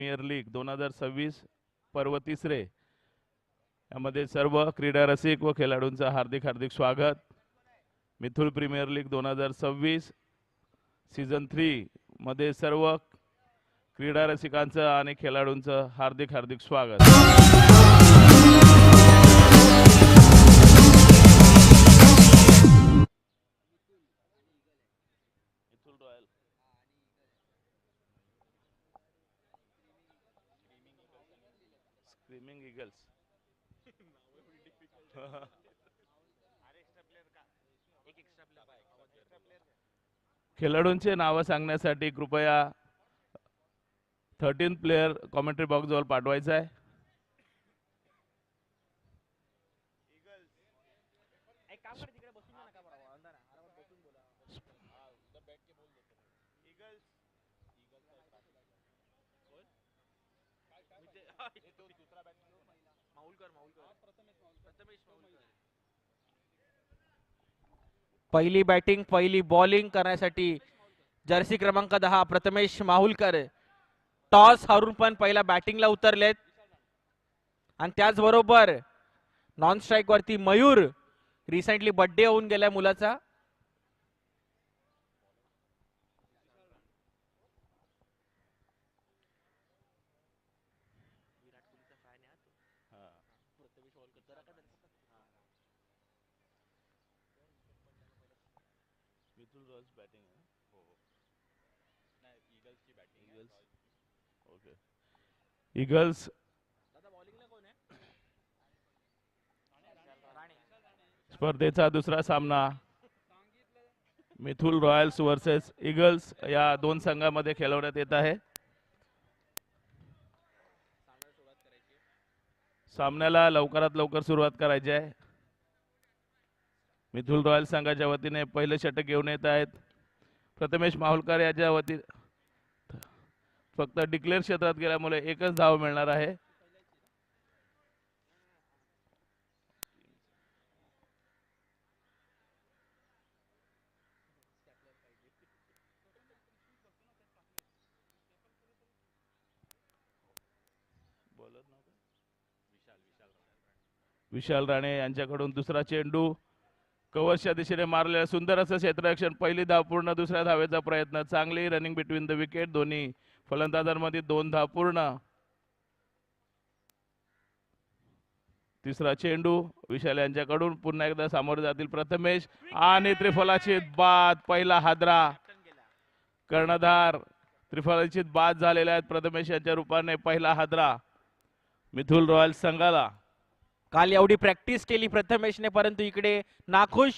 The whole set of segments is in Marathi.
प्रीमियर लीग 2026 पर्व तिसरे यामध्ये सर्व क्रीडा रसिक व खेळाडूंचं हार्दिक हार्दिक स्वागत। मिथुल प्रीमियर लीग 2026 सीझन 3 मध्ये सर्व क्रीडा रसिकांचं आणि खेळाडूंचं हार्दिक हार्दिक स्वागत। स्क्रीमिंग ईगल्स खेळाडूंचे नाव सांगण्यासाठी कृपया 13 प्लेयर कॉमेंट्री बॉक्स जवळ पाठवायचा आहे। पहिली बॅटिंग पहिली बॉलिंग करण्यासाठी जर्सी क्रमांक 10 प्रथमेश माहुलकर टॉस हारून पण पहिला बॅटिंगला उतरलेत आणि त्याचबरोबर नॉन स्ट्राइक वरती मयूर रिसेंटली बर्थडे होऊन गेलाय मुलाचा। ईगल्स स्पर्धेचा दुसरा सामना मिथुल रॉयल्स वर्सेस ईगल्स या दोन संघांमध्ये खेळवण्यात येत आहे। सामन्याला लवकरात लवकर सुरुवात करायची आहे। मिथुल रॉयल्स संघाच्या वतीने पहिले षटक घेऊन येत आहेत प्रथमेश माहुलकर याच्या वतीने फक्त डिक्लेअर क्षेत्रात गेल्यामुळे एकच धाव मिळणार आहे। विशाल राणे यांच्याकडून दुसरा चेंडू कव्हरच्या दिशेने मारलेला सुंदर असं क्षेत्ररक्षण, पहिली धाव पूर्ण, दुसऱ्या धावेचा प्रयत्न, चांगली रनिंग बिटवीन द विकेट, दोन्ही फलंदाजांमध्ये 2 धाव पूर्ण। तिसरा चेंडू विशाल यांच्याकडून पुन्हा एकदा सामोरे जातील प्रथमेश आणि त्रिफलाची बाद, पहिला हादरा कर्णधार त्रिफलाची बाद झालेले आहेत प्रथमेश यांच्या रूपाने, पहिला हादरा मिथुल रॉयल्स संघाला। काल एवढी प्रॅक्टिस केली प्रथमेशने परंतु इकडे नाखुश,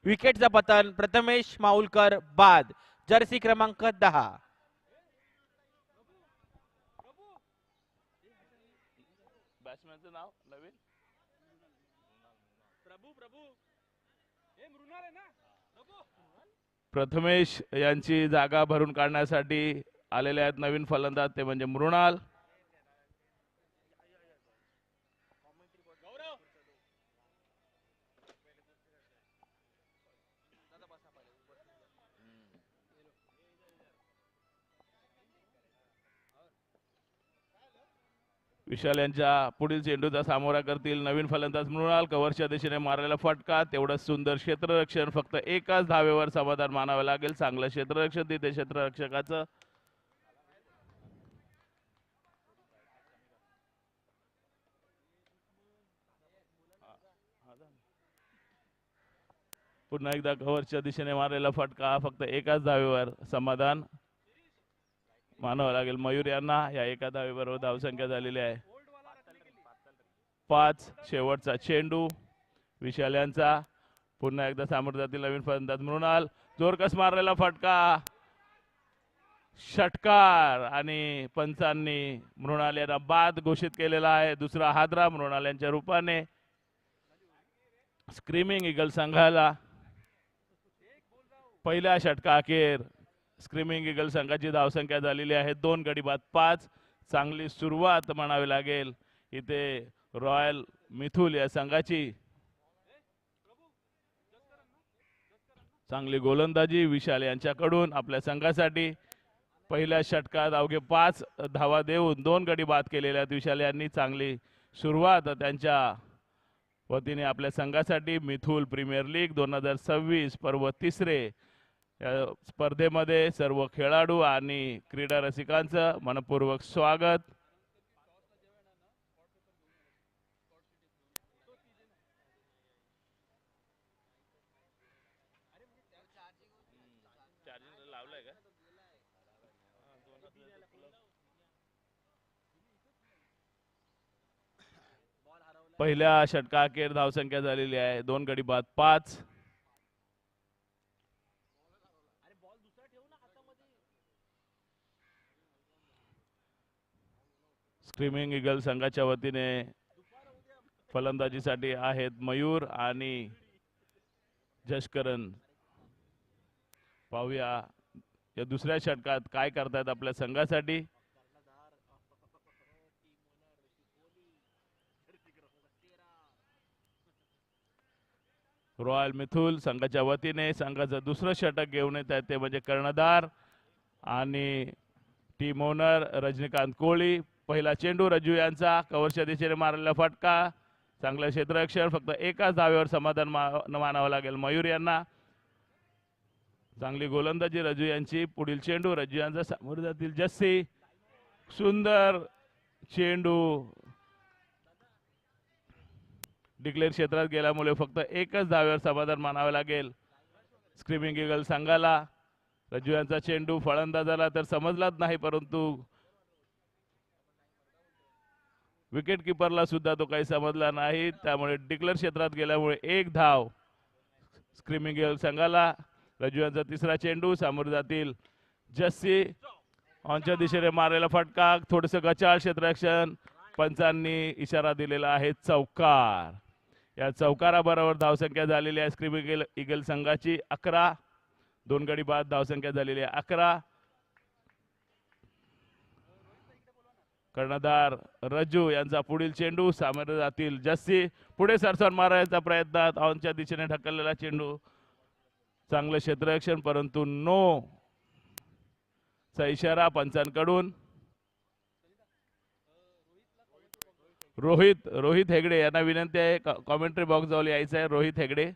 विकेटचा पतन, प्रथमेश माहुलकर बाद, जर्सी क्रमांक 10। बॅट्समॅनचं नाव नवीन प्रथमेश यांची जागा भरून काढण्यासाठी आलेले आहेत नवीन फलंदाज, ते म्हणजे मृणाल। विशाल यांच्या पुढील चेंडूचा सामोरा करतील नवीन फलंदाज मृणाल, कव्हरच्या दिशेने मारलेला फटका, तेवढं सुंदर क्षेत्ररक्षण, फक्त एकाच धावेवर समाधान मानावे लागेल। चांगलं क्षेत्ररक्षण तिथे क्षेत्ररक्षकाचं। पुन्हा एकदा कव्हरच्या दिशेने मारलेला फटका, फक्त एकाच धावेवर समाधान मानावं लागेल मयूर यांना। या एका धावेबरोबर धावसंख्या झालेली आहे 5। शेवटचा चेंडू विशाल यांचा, पुन्हा एकदा सामोरे जातील नवीन फलंदाज मृणाल, जोरकस मारलेला फटका, षटकार आणि पंचांनी मृणाल यांना बाद घोषित केलेला आहे। दुसरा हादरा मृणाल यांच्या रूपाने। स्क्रीमिंग ईगल संघाला पहिल्या षटका अखेर स्क्रीमिंग ईगल संघाची धावसंख्या झालेली आहे 2 गडी बाद 5। चांगली सुरुवात म्हणावी लागेल इथे रॉयल मिथुल या संघाची। चांगली गोलंदाजी विशाल यांच्याकडून आपल्या संघासाठी। पहिल्या षटकात अवघे 5 धावा देऊन 2 गडी बाद केलेल्या विशाल यांनी चांगली सुरुवात त्यांच्या वतीने आपल्या संघासाठी मिथुल प्रीमियर लीग 2026 पर्व तिसरे या स्पर्धेमध्ये सर्व खेळाडू आणि क्रीडा रसिकांचं मनपूर्वक स्वागत. पहिल्या षटकाखेर धावसंख्या झालेली आहे 2 गडी बाद 5. स्क्रीमिंग ईगल संघाच्या वतीने फलंदाजीसाठी आहेत मयूर आणि जशकरण. पाहूया या दुसऱ्या षटकात काय करतायत आपल्या संघासाठी. रॉयल मिथुल संघाच्या वतीने संघाचं दुसरं षटक घेऊन येत आहेत ते म्हणजे कर्णधार आणि टीम ओनर रजनीकांत कोळी. पहिला चेंडू रज्जू यांचा कव्हरच्या दिशेने मारलेला फटका, चांगलं क्षेत्ररक्षण, फक्त एकाच धावेवर समाधान मानावं लागेल मयूर यांना. चांगली गोलंदाजी रज्जू यांची. पुढील चेंडू रज्जू यांचा समोर जातील जस्सी, सुंदर चेंडू डिक्लेअर क्षेत्रात गेल्यामुळे फक्त एकच धावेवर समाधान मानावे लागेल स्क्रीमिंग ईगल संघाला. रज्जू यांचा चेंडू फलंदाजाला तर समजलाच नाही, परंतु विकेट किपरला सुद्धा तो काही समजला नाही, त्यामुळे डिक्लेअर क्षेत्रात गेल्यामुळे एक धाव स्क्रीमिंग ईगल संघाला. रज्जू यांचा तिसरा चेंडू समोर जातील जस्सी, ऑनच्या दिशेने मारलेला फटका, थोडस गचाळ क्षेत्ररक्षण, पंचांनी इशारा दिलेला आहे चौकार. या चौकाराबरोबर धावसंख्या झालेली आहे स्क्रीमिंग ईगल संघाची 11. 2 गडी बाद धावसंख्या झालेली आहे 11. कर्णधार रज्जू यांचा पुढील चेंडू सामोरे जातील जस्सी, पुढे सरसावून मारायचा प्रयत्न, ऑनच्या दिशेने ढकललेला चेंडू, चांगलं क्षेत्ररक्षण, परंतु नो चा इशारा पंचांकडून. रोहित हेगडे यांना विनंती आहे कॉमेंट्री बॉक्स जवळ यायचं आहे. रोहित हेगडे.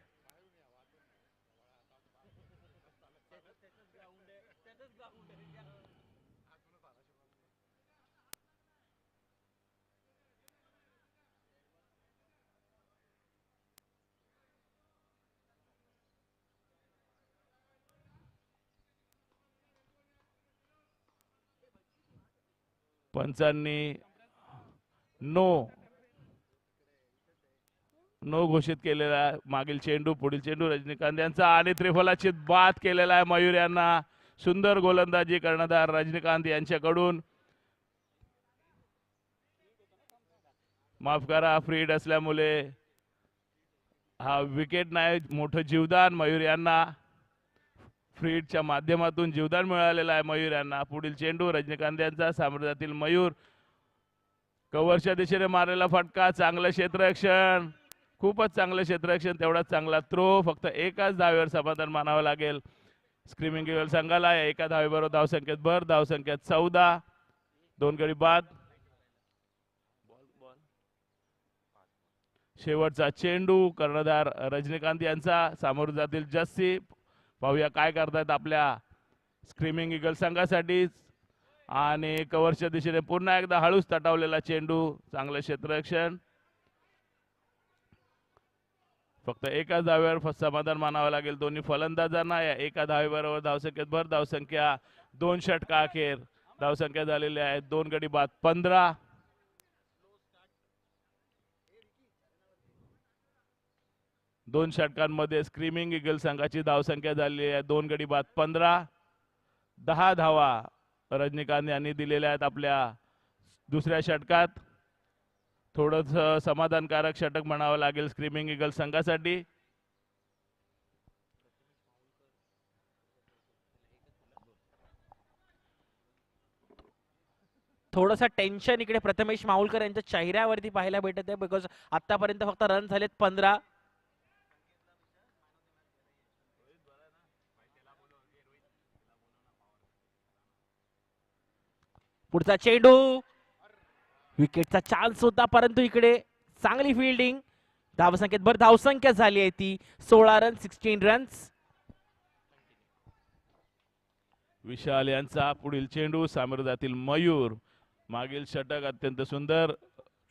पंचांनी नो घोषित केलेला आहे. मागील चेंडू, पुढील चेंडू रजनीकांत यांचा आणि त्रिफलाचित बाद केलेला आहे मयूर यांना. सुंदर गोलंदाजी कर्णधार रजनीकांत यांच्याकडून. माफ करा, फ्रीड असल्यामुळे हा विकेट नाही, मोठं जीवदान मयूर यांना. फ्रीडच्या माध्यमातून जीवदान मिळालेलं आहे मयूर यांना. पुढील चेंडू रजनीकांत यांचा सामोरे जातील मयूर, कव्हरच्या दिशेने मारलेला फटका, चांगलं क्षेत्ररक्षण, खूपच चांगलं क्षेत्ररक्षण, तेवढाच चांगला थ्रो, फक्त एकाच धावेवर समाधान मानावं लागेल स्क्रीमिंग ईगल संघाला. एका धावेबरोबर धावसंख्येत भर, धावसंख्येत 14. 2 गडी बाद. शेवटचा चेंडू कर्णधार रजनीकांत यांचा सामोर जातील जस्सी. पाहूया काय करतायत आपल्या स्क्रीमिंग ईगल संघासाठी. आणि कव्हरच्या दिशेने पुन्हा एकदा हळूच तटावलेला चेंडू, चांगलं क्षेत्ररक्षण, फक्त एका धावेवर समाधान मानावं लागेल दोन्ही फलंदाजांना. या एका धावेबरोबर धावसंख्येत भर, धावसंख्या 2 षटका अखेर धावसंख्या झालेली आहे 2 गडी बाद 15. दोन षटकांमध्ये स्क्रीमिंग ईगल संघाची धावसंख्या झालेली आहे 2 गडी बाद 15. 10 धावा रजनीकांत यांनी दिलेल्या आहेत आपल्या दुसऱ्या षटकात. थोडंच समाधानकारक षटक म्हणावं लागेल स्क्रीमिंग ईगल संघासाठी. थोडंसं टेन्शन इकडे प्रथमेश माहुलकर यांच्या चेहऱ्यावरती पाहायला भेटत आहे, बिकॉज आतापर्यंत फक्त रन झालेत 15. पुढचा चेंडू, विकेटचा चान्स होता परंतु इकडे चांगली फिल्डिंग. धावसंख्येत भर धावसंख्या झाली आहे ती 16 रन 16 रन्स. विशाल यांचा पुढील चेंडू सामोर जातील मयूर. मागील षटक अत्यंत सुंदर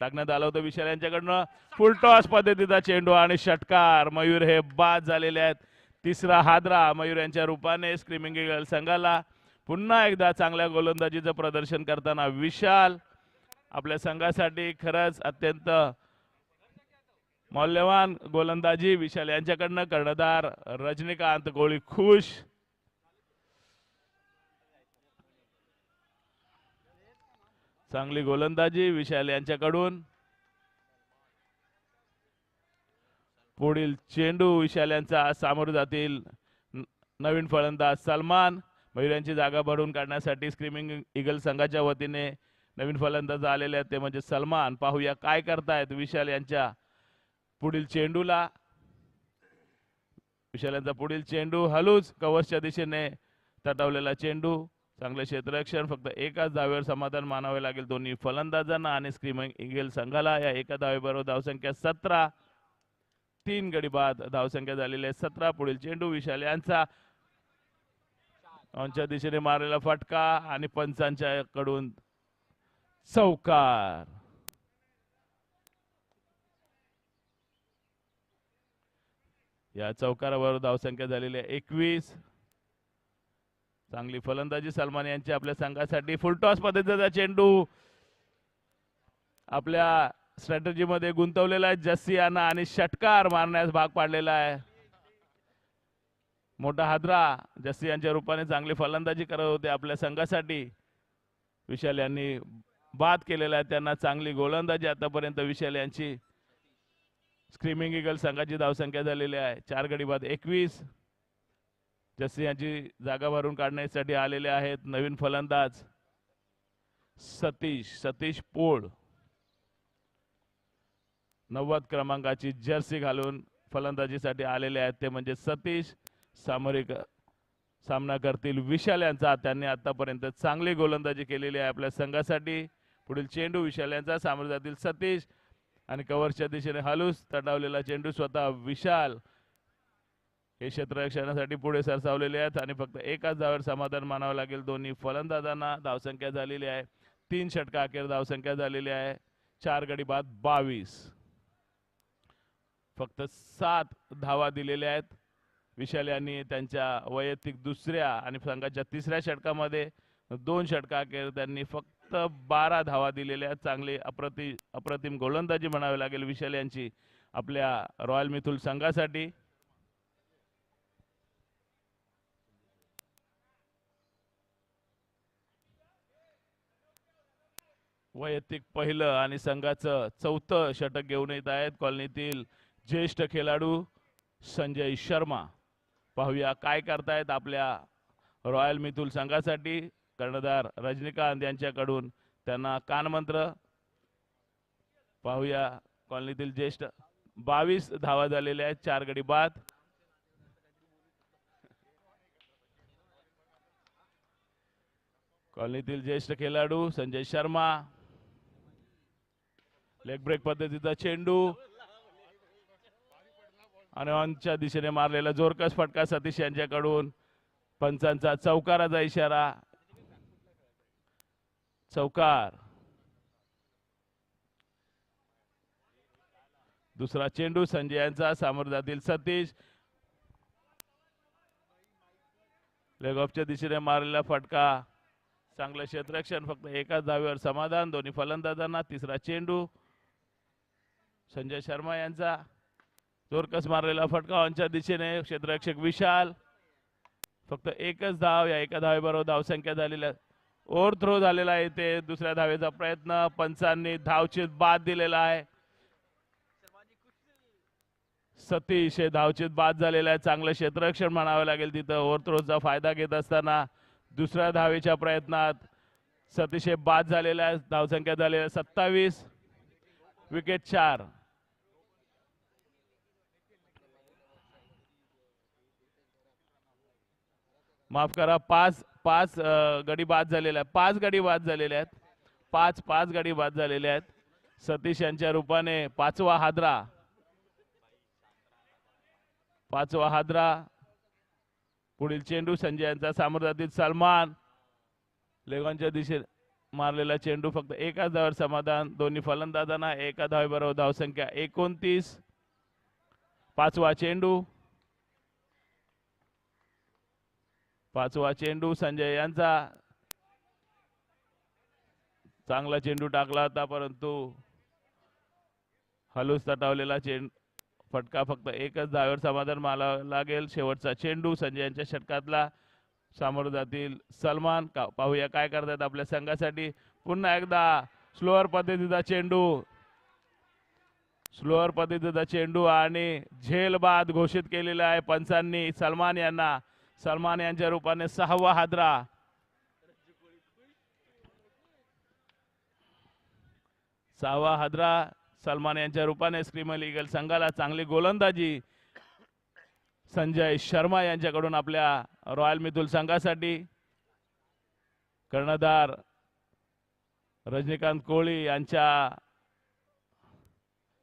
टाकण्यात आलं होतं विशाल यांच्याकडनं. फुल टॉस पद्धतीचा चेंडू आणि षटकार. मयूर हे बाद झालेले आहेत. तिसरा हादरा मयूर यांच्या रूपाने स्क्रीमिंग ईगल संघाला. पुन्हा एकदा चांगल्या गोलंदाजीचं प्रदर्शन करताना विशाल आपल्या संघासाठी खरंच अत्यंत मौल्यवान गोलंदाजी विशाल यांच्याकडनं. कर्णधार रजनीकांत कोहली खुश. चांगली गोलंदाजी विशाल यांच्याकडून. पुढील चेंडू विशाल यांचा सामोर जातील नवीन फलंदाज सलमान. मयूर यांची जागा भरून काढण्यासाठी स्क्रीमिंग ईगल संघाच्या वतीने नवीन फलंदाज आलेले आहेत ते म्हणजे सलमान. पाहूया काय करतायत विशाल यांच्या पुढील चेंडूला. विशाल यांचा पुढील चेंडू हलूच कव्हर्सच्या दिशेने तटवलेला चेंडू. चांगले क्षेत्ररक्षण. फक्त एकाच धावेवर समाधान मानावे लागेल दोन्ही फलंदाजांना आणि स्क्रीमिंग ईगल संघाला. या एका धावेबरोबर धावसंख्या 17. 3 गडी बाद धावसंख्या झालेली आहे 17. पुढील चेंडू विशाल यांचा ऑनच्या दिशेने मारलेला फटका आणि पंचांच्या कडून चौकार. या चौकारावर धावसंख्या झालेली आहे 21. चांगली फलंदाजी सलमान यांची आपल्या संघासाठी. फुलटॉस पद्धतीचा चेंडू आपल्या स्ट्रॅटेजी मध्ये गुंतवलेला आहे जस्सियाना आणि षटकार मारण्यास भाग पाडलेला आहे. मोठा हादरा. जस्सी यांच्या रूपाने चांगली फलंदाजी करत होते आपल्या संघासाठी. विशाल यांनी बाद केलेला आहे त्यांना. चांगली गोलंदाजी आतापर्यंत विशाल यांची. स्क्रीमिंग ईगल संघाची धावसंख्या झालेली आहे 4 गडी बाद 21. जस्सी यांची जागा भरून काढण्यासाठी आलेले आहेत नवीन फलंदाज सतीश पोळ. 90 क्रमांकाची जर्सी घालून फलंदाजीसाठी आलेले आहेत ते म्हणजे सतीश. सामरिक सामना करतील विशाल यांचा. त्यांनी आतापर्यंत चांगली गोलंदाजी केलेली आहे आपल्या संघासाठी. पुढील चेंडू विशाल यांचा. सामोर जातील सतीश आणि कव्हरच्या दिशेने हलूस तटावलेला चेंडू. स्वतः विशाल हे क्षेत्ररक्षणासाठी पुढे सरसावलेले आहेत आणि फक्त एकाच धावेवर समाधान मानावं लागेल दोन्ही फलंदाजांना. धावसंख्या झालेली आहे 3 षटका अखेर धावसंख्या झालेली आहे 4 गडी बाद 22. फक्त 7 धावा दिलेल्या आहेत विशाल यांनी त्यांच्या वैयक्तिक दुसऱ्या आणि संघाच्या तिसऱ्या षटकामध्ये. 2 षटका अखेर त्यांनी फक्त 12 धावा दिलेल्या आहेत. चांगली अप्रतिम गोलंदाजी म्हणावी लागेल विशाल यांची आपल्या रॉयल मिथुल संघासाठी. वैयक्तिक पहिलं आणि संघाचं 4थं षटक घेऊन येत आहेत कॉलनीतील ज्येष्ठ खेळाडू संजय शर्मा. पाहूया काय करतायत आपल्या रॉयल मिथुल संघासाठी. कर्णधार रजनीकांत यांच्याकडून त्यांना कानमंत्र. पाहूया कॉलनीतील ज्येष्ठ. 22 धावा झालेल्या आहेत 4 गडी बाद. कॉलनीतील ज्येष्ठ खेळाडू संजय शर्मा. लेग ब्रेक पद्धतीचा चेंडू आणि ऑनच्या दिशेने मारलेला जोरकस फटका सतीश यांच्याकडून. पंचांचा चौकाराचा इशारा. चौकार. दुसरा चेंडू संजय यांचा. सामोर जातील सतीश. लेग ऑफच्या दिशेने मारलेला फटका. चांगलं क्षेत्ररक्षण. फक्त एकाच धावेवर समाधान दोन्ही फलंदाजांना. तिसरा चेंडू संजय शर्मा यांचा. जोरकस मारलेला फटका ऑनच्या दिशेने. क्षेत्ररक्षक विशाल. फक्त एकच धाव. या एका धावेबरोबर धावसंख्या झालेल्या. ओव्हर थ्रो झालेला आहे ते. दुसऱ्या धावेचा प्रयत्न. पंचांनी धावचीत बाद दिलेला आहे. सतीश हे धावचीत बाद झालेला आहे. चांगलं क्षेत्ररक्षण म्हणावं लागेल तिथं. ओव्हर थ्रोचा फायदा घेत असताना दुसऱ्या धावेच्या प्रयत्नात सतीश हे बाद झालेला आहे. धावसंख्या झालेल्या 27. विकेट 4. माफ करा 5 पाच गडी बाद झालेल्या आहेत, 5 गडी बाद झालेल्या आहेत, 5 गडी बाद झालेल्या आहेत. सतीश यांच्या रूपाने पाचवा हादरा. पुढील चेंडू संजय यांचा सामोरातील सलमान लेगांच्या दिशेने मारलेला चेंडू फक्त एकाच धावेवर समाधान. दोन्ही फलंदाजांना एका धावेबरोबर धावसंख्या 29. पाचवा चेंडू संजय यांचा चांगला चेंडू टाकला होता, परंतु हलूस तटावलेला फटका फक्त एकच धावेवर समाधान मानावं लागेल. शेवटचा चेंडू संजय यांच्या षटकातला सामोरं जातील सलमान. पाहूया काय करतात आपल्या संघासाठी. पुन्हा एकदा स्लोअर पद्धतीचा चेंडू आणि झेल बाद घोषित केलेला आहे पंचांनी सलमान यांना. सलमान यांच्या रूपाने 6वा हादरा सलमान यांच्या रूपाने. स्क्रीमल ईगल संघाला चांगली गोलंदाजी संजय शर्मा यांच्याकडून आपल्या रॉयल मिथुल संघासाठी. कर्णधार रजनीकांत कोहली यांच्या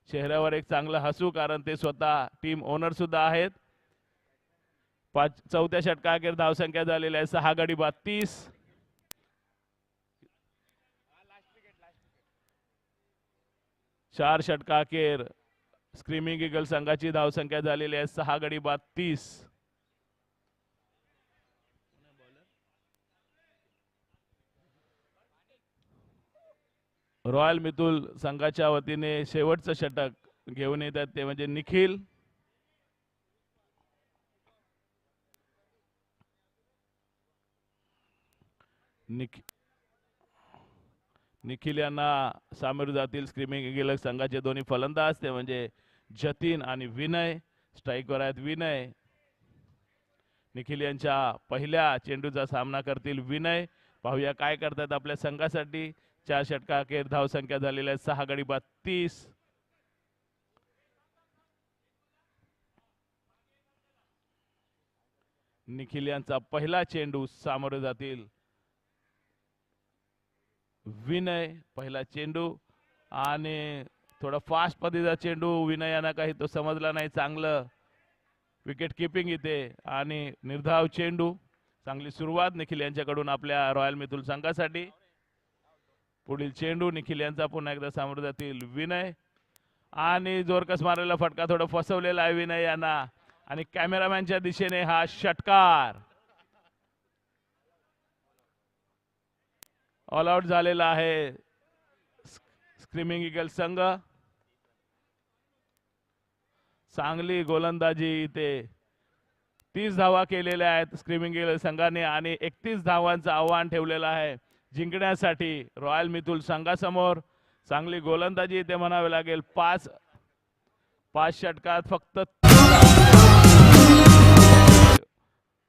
चेहऱ्यावर एक चांगलं हसू, कारण ते स्वतः टीम ओनर सुद्धा आहेत. चौथ्या षटकाअखेर धावसंख्या झालेली आहे 6 गडी बाद 30. चार षटकाअखेर स्क्रीमिंग ईगल संघाची धावसंख्या झालेली आहे 6 गडी बाद 30. रॉयल मिथुल संघाच्या वतीने शेवटचं षटक घेऊन येतात ते म्हणजे निखिल. निखिल यांना सामोरे जातील स्क्रीमिंग ईगल संघाचे दोन्ही फलंदाज ते म्हणजे जतीन आणि विनय. स्ट्राईकवर आहेत विनय. निखिल यांच्या पहिल्या चेंडूचा सामना करतील विनय. पाहूया काय करतात आपल्या संघासाठी. 4 षटकाअखेर धावसंख्या झालेल्या 6 गडी बाद 30. निखिल यांचा पहिला चेंडू सामोरे जातील विनय. पहिला चेंडू आणि थोडा फास्ट पद्धतीचा चेंडू. विनय यांना काही तो समजला नाही. चांगलं विकेट किपिंग इथे आणि निर्धाव चेंडू. चांगली सुरुवात निखिल यांच्याकडून आपल्या रॉयल मिथुल संघासाठी. पुढील चेंडू निखिल यांचा पुन्हा एकदा सामोरे जातील विनय आणि जोरकस मारलेला फटका थोडा फसवलेला आहे विनय यांना आणि कॅमेरामॅनच्या दिशेने हा षटकार. ऑल आउट झालेला आहे स्क्रीमिंग ईगल संघ. चांगली गोलंदाजी इथे 30 धावा केलेल्या आहेत स्क्रीमिंग ईगल संघाने आणि 31 धावांचं आव्हान ठेवलेलं आहे जिंकण्यासाठी रॉयल मिथुल संघासमोर. चांगली गोलंदाजी इथे म्हणावे लागेल. 5 षटकात फक्त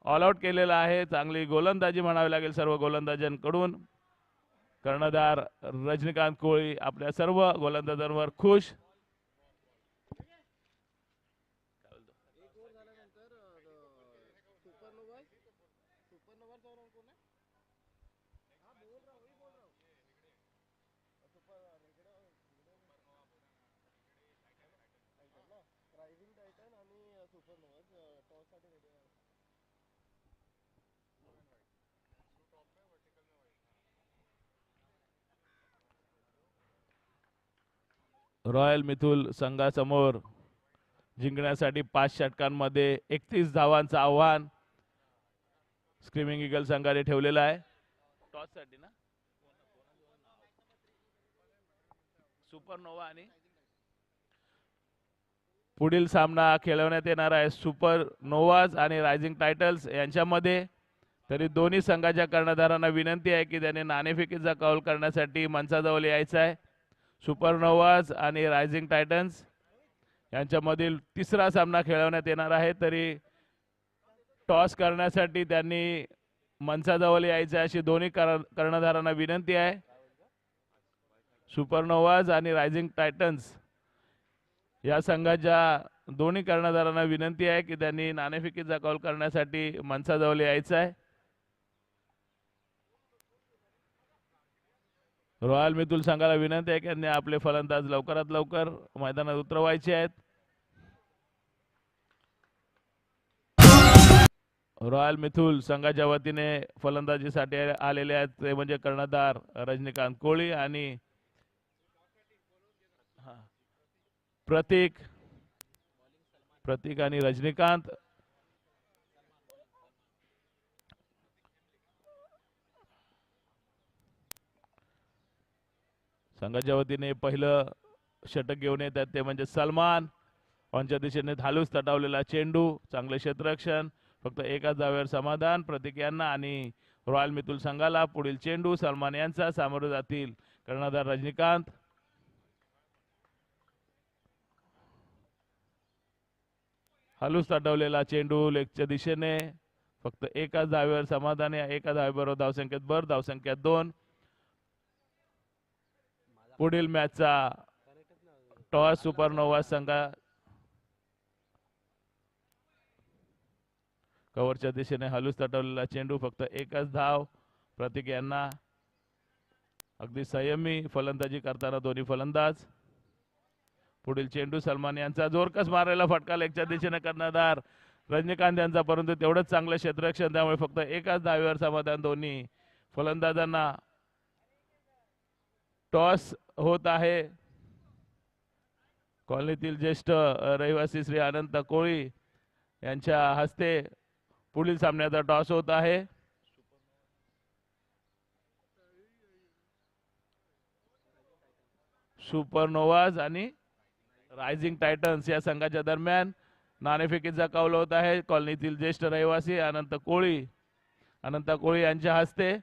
ऑल आउट केलेला आहे. चांगली गोलंदाजी म्हणावी लागेल सर्व गोलंदाजांकडून. कर्णधार रजनीकांत कोहली आपल्या सर्व गोलंदाजांवर खुश. रॉयल मिथुल संघासमोर जिंकण्यासाठी 5 षटकांमध्ये 31 धावांचं आव्हान स्क्रीमिंग ईगल संघाने ठेवलेलं आहे. टॉस साठी ना सुपरनोवा आणि पुढील सामना खेळवण्यात येणार आहे सुपरनोवाज आणि रायझिंग टायटल्स यांच्यामध्ये. तरी दोन्ही संघाच्या कर्णधारांना विनंती आहे की त्याने नाणेफेकीचा कौल करण्यासाठी मंचाजवळ यायचं आहे. सुपरनोवाज आणि रायझिंग टायटन्स यांच्यामधील तिसरा सामना खेळवण्यात येणार आहे. तरी टॉस करण्यासाठी त्यांनी मंचाजवळ यायचं अशी दोन्ही कर्णधारांना विनंती आहे. सुपरनोवाज आणि रायझिंग टायटन्स या संघाच्या दोन्ही कर्णधारांना विनंती आहे की त्यांनी नाणेफेकीचा कौल करण्यासाठी मंचाजवळ यायचं आहे. रॉयल मितुल संघाला विनंती आहे की त्यांनी आपले फलंदाज लवकरात लवकर मैदानात उतरवायचे आहेत. रॉयल मिथुल संघाच्या वतीने फलंदाजीसाठी आलेले आहेत ते म्हणजे कर्णधार रजनीकांत कोळी आणि प्रतीक आणि रजनीकांत. संघाच्या वतीने पहिलं षटक घेऊन येत आहेत ते म्हणजे सलमान. ऑनच्या दिशेने धालूस तटावलेला चेंडू, चांगले क्षेत्ररक्षण, फक्त एकाच धावेवर समाधान प्रतीक यांना आणि रॉयल मितुल संघाला. पुढील चेंडू सलमान यांचा, सामोरे जातील कर्णधार रजनीकांत. हालूस तटवलेला चेंडू लेगच्या दिशेने, फक्त एकाच धावेवर समाधान. या एका धावेबरोबर धावसंख्येत भर, धावसंख्या 2. पुढील मॅचचा टॉस सुपरनोवा संघा कव्हरच्या दिशेने हालूस तटवलेला चेंडू, फक्त एकच धाव प्रतीक यांना. अगदी संयमी फलंदाजी करताना दोन्ही फलंदाज. पुढील चेंडू सलमान यांचा, जोरकस मारलेला फटका लेगच्या दिशेने कर्णधार रजनीकांत यांचा, परंतु तेवढंच चांगलं क्षेत्ररक्षण, त्यामुळे फक्त एकाच धावेवर समाधान दोन्ही फलंदाजांना. टॉस होत आहे. कॉलनीतील ज्येष्ठ रहिवासी श्री अनंत कोळी यांच्या हस्ते पुढील सामन्याचा टॉस होत आहे. सुपरनोवाज आणि रायझिंग टायटन्स या संघाच्या दरम्यान नाणेफेकीचा कौल होत आहे. कॉलनीतील ज्येष्ठ रहिवासी अनंत कोळी यांच्या हस्ते.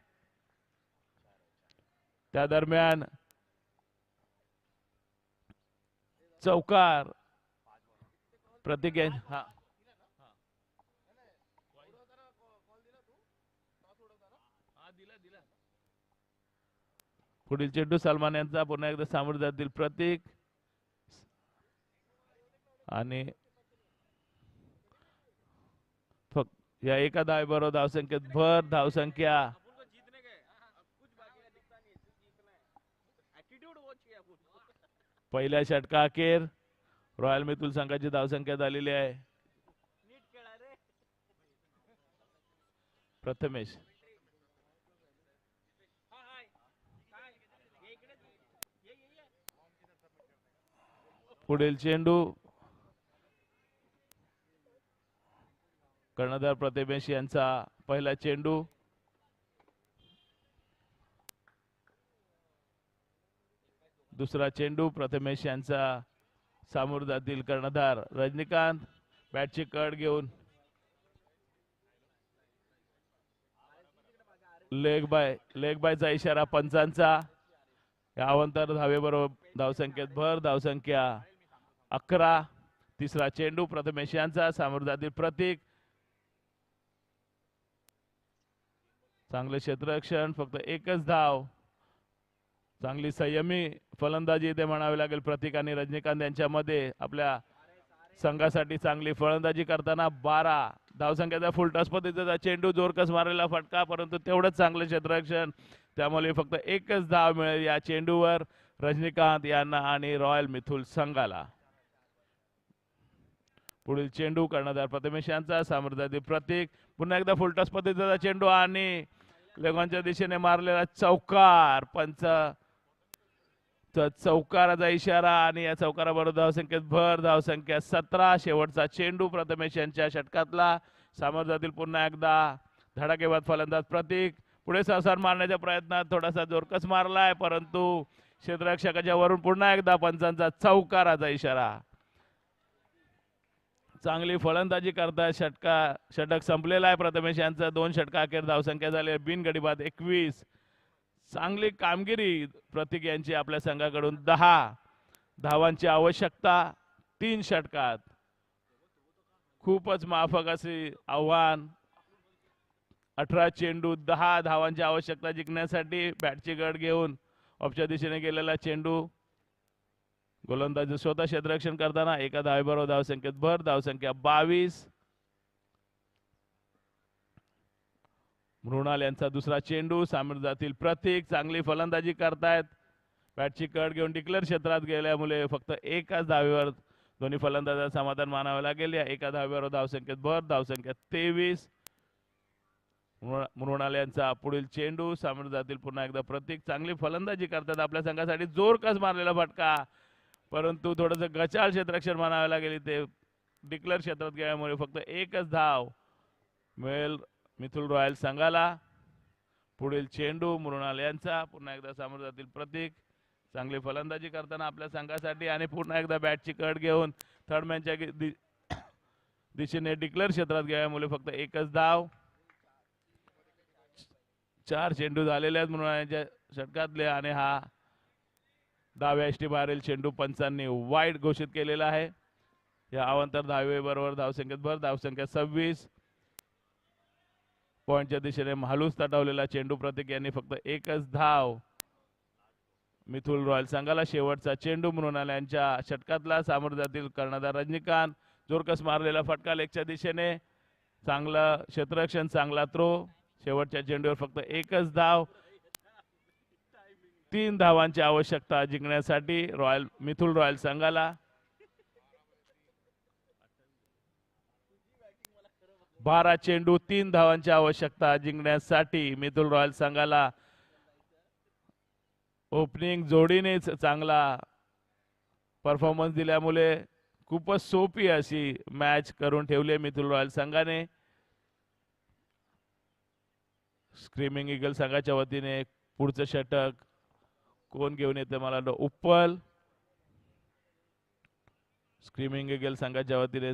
त्या दरम्यान चौकार प्रतीक हा पुढील चेंडू सलमान यांचा, पुन्हा एकदा सामोरे जातील प्रतीक आणि फक्त या एका धावेबरोबर धावसंख्येत भर, धावसंख्या पहिल्या षटका अखेर रॉयल मितुल संघाची धावसंख्या झालेली आहे. प्रथमेश पुढील चेंडू कर्णधार प्रथमेश यांचा पहिला चेंडू. दुसरा चेंडू प्रथमेश यांचा, सामोर जातील कर्णधार रजनीकांत. बॅटची कड घेऊन लेग बायचा इशारा पंचांचा. या अवंतर धावेबरोबर धावसंख्येत भर, धावसंख्या 11. तिसरा चेंडू प्रथमेश यांचा, सामोर जातील प्रतीक. चांगले क्षेत्ररक्षण, फक्त एकच धाव. चांगली संयमी फलंदाजी इथे म्हणावी लागेल प्रतीक आणि रजनीकांत यांच्यामध्ये. आपल्या संघासाठी चांगली फलंदाजी करताना 12 धावसंख्येचा फुल टॉस पद्धतीचा चेंडू, जोरकस मारलेला फटका, परंतु तेवढंच चांगलं क्षेत्ररक्षण, त्यामुळे फक्त एकच धाव मिळेल या चेंडूवर रजनीकांत यांना आणि रॉयल मिथुल संघाला. पुढील चेंडू कर्णधार प्रथमेश यांचा, सामोर जातील प्रतीक. पुन्हा एकदा फुल टॉस पद्धतीचा चेंडू आणि लेगॉनच्या दिशेने मारलेला चौकार. चौकाराचा इशारा आणि या चौकाराबरोबर धावसंख्येत भर, धावसंख्या 17. शेवटचा चेंडू प्रथमेश यांच्या षटकातला, सामोर जातील पुन्हा एकदा धडाकेबाद फलंदाज प्रतीक. पुढे सरसार मारण्याच्या प्रयत्नात थोडासा जोरकस मारलाय, परंतु क्षेत्ररक्षकाच्या वरून पुन्हा एकदा पंचांचा चौकाराचा इशारा. चांगली फलंदाजी करता षटक संपलेला आहे प्रथमेश यांचा. 2 षटका अखेर धावसंख्या झाली बिनगडीबाद 21. चांगली कामगिरी प्रतीक यांची. आपल्या संघाकडून 10 धावांची आवश्यकता 3 षटकात. खूपच माफक असे आव्हान. 18 चेंडू 10 धावांची आवश्यकता जिंकण्यासाठी. बॅटची गड घेऊन ऑफच्या दिशेने गेलेला चेंडू, गोलंदाज स्वतः क्षेत्ररक्षण करताना एका धावेबरोबर धावसंख्येत भर, धावसंख्या 22. मृणाल यांचा दुसरा चेंडू साम्राज्यातील प्रतीक चांगली फलंदाजी करतायत. बॅटची कड घेऊन डिक्लेअर क्षेत्रात गेल्यामुळे फक्त एकाच धावेवर दोन्ही फलंदाजांना समाधान मानावे लागेल. या एका धावेवर धावसंख्येत भर. धावसंख्या 23. मृणाल यांचा पुढील चेंडू साम्राज्यातील पुन्हा एकदा प्रतीक चांगली फलंदाजी करतात. आपल्या संघासाठी जोरकस मारलेला फटका, परंतु थोडंसं गचाळ क्षेत्ररक्षण मानावे लागेल. ते डिक्लेअर क्षेत्रात गेल्यामुळे फक्त एकच धाव मिळेल मिथुल रॉयल संघाला. पुढील चेंडू मृणाल यांचा पुन्हा एकदा साम्राज्यातील प्रतीक चांगली फलंदाजी करताना आपल्या संघासाठी आणि पुन्हा एकदा बॅटची कड घेऊन थर्डमॅनच्या दिशेने डिक्लेअर क्षेत्रात गेल्यामुळे फक्त एकच धाव. 4 चेंडू झालेले आहेत मृणाल यांच्या षटकातले आणि हा डाव्या यष्टी बाहेरील चेंडू पंचांनी वाईड घोषित केलेला आहे. या अवांतर धावेबरोबर धावसंख्येत भर. धावसंख्या 26. पॉइंटच्या दिशेने म्हालूस तटवलेला चेंडू प्रतीक यांनी फक्त एकच धाव. मिथुल रॉयल संघाला शेवटचा चेंडू मृणाल यांच्या षटकातला साम्राज्यातील कर्णधार रजनीकांत जोरकस मारलेला फटका लेगच्या दिशेने. चांगलं क्षेत्ररक्षण, चांगला थ्रो. शेवटच्या चेंडूवर फक्त एकच धाव. 3 धावांची आवश्यकता जिंकण्यासाठी मिथुल रॉयल संघाला. 12 चेंडू 3 धावांची आवश्यकता जिंकण्यासाठी मिथुल रॉयल संघाला. ओपनिंग जोडीनेच चांगला परफॉर्मन्स दिल्यामुळे खूपच सोपी अशी मॅच करून ठेवली मिथुल रॉयल संघाने. स्क्रीमिंग ईगल संघाच्या वतीने पुढचं षटक कोण घेऊन येते मला वाटतं उप्पल. स्क्रीमिंग ईगल संघाच्या वतीने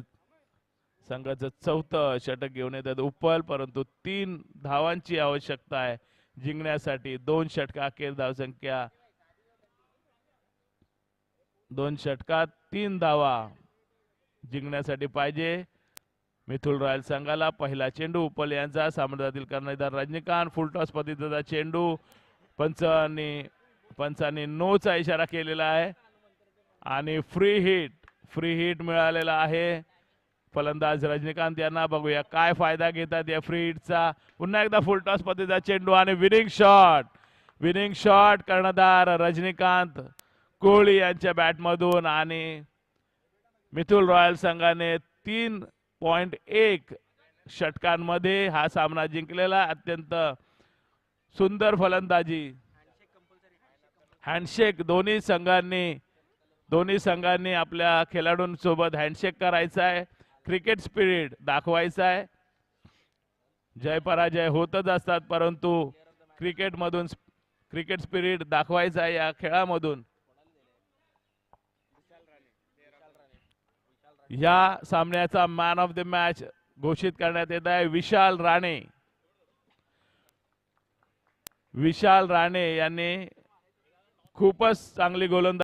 संघाचं 4थं षटक घेऊन येतात उप्पल, परंतु 3 धावांची आवश्यकता आहे जिंकण्यासाठी. 2 षटका अखेर धावसंख्या 2 षटकात 3 धावा जिंकण्यासाठी पाहिजे मिथुल रॉयल संघाला. पहिला चेंडू उप्पल यांचा साम्राज्यातील कर्णधार रजनीकांत. फुलटॉस पद्धतीचा चेंडू. पंचांनी नोचा इशारा केलेला आहे आणि फ्री हिट मिळालेला आहे फलंदाज रजनीकांत यांना. बघूया काय फायदा घेतात या फ्री हिटचा. पुन्हा एकदा फुलटॉस पद्धतीचा चेंडू आणि विनिंग शॉट कर्णधार रजनीकांत कोहली यांच्या बॅटमधून. आणि मिथुल रॉयल संघाने 3.1 षटकांमध्ये हा सामना जिंकलेला. अत्यंत सुंदर फलंदाजी. हँडशेक दोन्ही संघांनी आपल्या खेळाडूंसोबत हँडशेक करायचा आहे. क्रिकेट स्पिरिट दाखवायचा आहे. जय पराजय होतच असतात, परंतु क्रिकेट स्पिरिट दाखवायचा आहे या खेळामधून. या सामन्याचा मॅन ऑफ द मॅच घोषित करण्यात येत आहे विशाल राणे यांनी खूपच चांगली गोलंदाजी